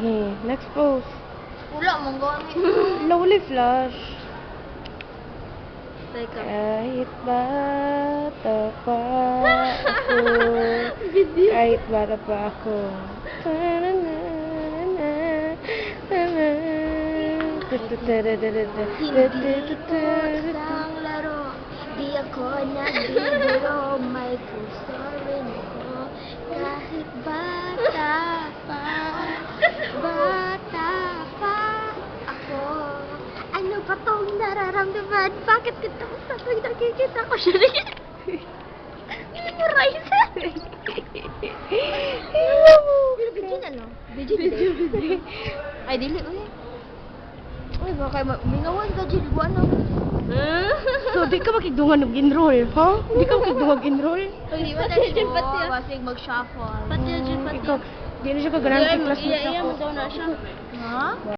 Okay, next pose. Wala, mong gamit. Lowly flush. Teka. Kahit bata pa ako. Kahit bata pa ako. Hindi ko isang laro. Di ako nagbibiro. May puso rin ako. Kahit bata pa ako. Ano ba tong nararamdaman? Bakit kita mo sa tuwing nakikita ko siya rin? Memorize. Video na, no? Video. Ay, dili, uy. Uy, baka mingawan ka, Jill. Ano? So, di ka makigdungan og enroll, ha? Di ka makigdungan og enroll? Uy, di ba tayo Jill? Basig mag-shuffle. Pati, Jill, pati. Ikaw, di na siya kaganahan kay classmate Iya, ako. mag-daw na siya. Ha?